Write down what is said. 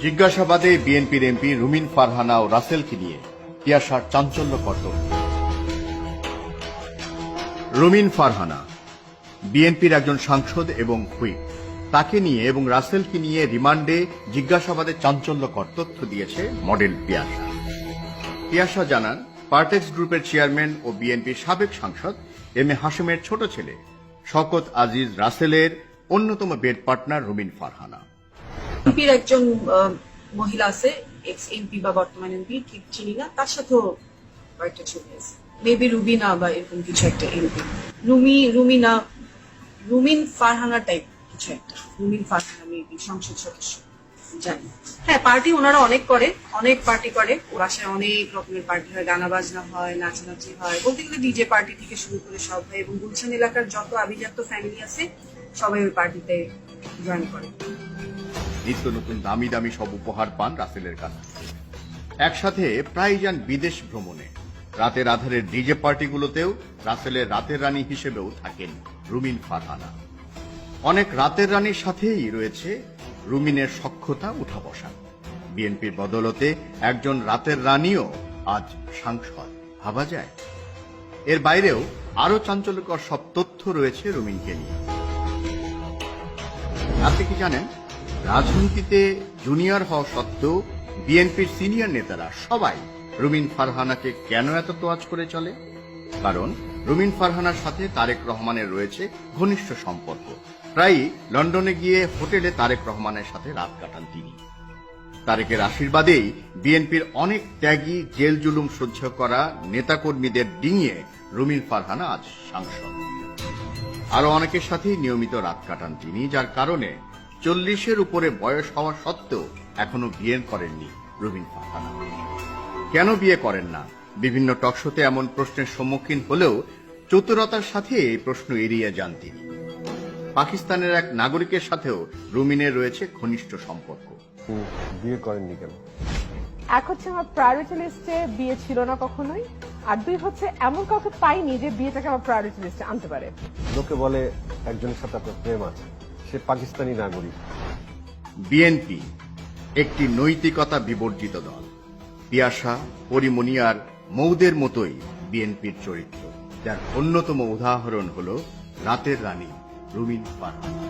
জিজ্ঞাসাবাদে বিএনপির এমপি রুমিন ফারহানা ও রাসেলকে নিয়ে পিয়াসার চাঞ্চল্যকর তথ্য। রুমিন ফারহানা বিএনপির একজন সাংসদ এবং হুইপ। তাকে নিয়ে এবং রাসেলকে নিয়ে রিমান্ডে জিজ্ঞাসাবাদে চাঞ্চল্যকর তথ্য দিয়েছে মডেল পিয়াসা। পিয়াসা জানান, পার্টেক্স গ্রুপের চেয়ারম্যান ও বিএনপির সাবেক সাংসদ এম এ হাশেমের ছোট ছেলে শওকত আজিজ রাসেলের অন্যতম বেড পার্টনার রুমিন ফারহানা। এমপির একজন মহিলা আছে, এক্স এমপি বা বর্তমান এমপি, ঠিক চিনি না, তার সাথেও কয়েকটা ছবি আছে, মেবি রুবিনা বা এরকম কিছু একটা এমপি। রুমিনা, রুমিন ফারহানা টাইপ কিছু একটা, রুমিন ফারহানা মেবি সংসদ সদস্য, জানি। হ্যাঁ, পার্টি ওনারা অনেক করে, অনেক পার্টি করে, ওর বাসায় অনেক রকমের পার্টি হয়, গানা বাজনা হয়, নাচানাচি হয়, বলতে গেলে ডিজে পার্টি থেকে শুরু করে সব হয়, এবং গুলশান এলাকার যত আভিজাত্য ফ্যামিলি আছে সবাই ওই পার্টিতে জয়েন করে। নিত্য নতুন দামি দামি সব উপহার পান রাসেলের কাছ থেকে। একসাথে প্রায় যান বিদেশ ভ্রমণে। রাতের আধারের ডিজে পার্টিগুলোতেও রাসেলের রাতের রানী হিসেবেও থাকেন রুমিন ফারহানা। অনেক রাতের রানীর সাথেই রয়েছে রুমিনের সখ্যতা উঠা বসা। বিএনপির বদলতে একজন রাতের রানীও আজ সাংসদ, ভাবা যায়? এর বাইরেও আরো চাঞ্চল্যকর সব তথ্য রয়েছে রুমিনকে নিয়ে। আপনি কি জানেন, রাজনীতিতে জুনিয়র হওয়া সত্ত্বেও বিএনপির সিনিয়র নেতারা সবাই রুমিন ফারহানাকে কেন এত তোয়াজ করে চলে? কারণ রুমিন ফারহানার সাথে তারেক রহমানের রয়েছে ঘনিষ্ঠ সম্পর্ক। প্রায়ই লন্ডনে গিয়ে হোটেলে তারেক রহমানের সাথে রাত কাটান তিনি। তারেকের আশীর্বাদেই বিএনপির অনেক ত্যাগী, জেল জুলুম সহ্য করা নেতাকর্মীদের ডিঙিয়ে রুমিন ফারহানা আজ সাংসদ। আরো অনেকের সাথেই নিয়মিত রাত কাটান তিনি, যার কারণে 40-এর উপরে বয়স হওয়া সত্ত্বেও এখনো বিয়ে করেননি রুমিন ফারহানা। কেন বিয়ে করেন না? বিভিন্ন টকশোতে এমন প্রশ্নের সম্মুখীন হলেও চতুরতার সাথে এই প্রশ্ন এড়িয়ে যান তিনি। পাকিস্তানের এক নাগরিকের সাথেও রুমিনের রয়েছে ঘনিষ্ঠ সম্পর্ক। বিয়ে করেননি কেন? এক হচ্ছে আমার প্রায়োরিটি লিস্টে বিয়ে ছিল না কখনোই, আর দুই হচ্ছে এমন কাউকে পাইনি যে বিয়েটাকে আমার প্রায়োরিটি লিস্টে আনতে পারে। লোকে বলে একজনের সাথে আপনার প্রেম আছে, সে পাকিস্তানি নাগরিক। বিএনপি একটি নৈতিকতা বিবর্জিত দল। পিয়াসা, পরিমণি আর মৌদের মতোই বিএনপির চরিত্র, যার অন্যতম উদাহরণ হল রাতের রানী রুমিন ফারহানা।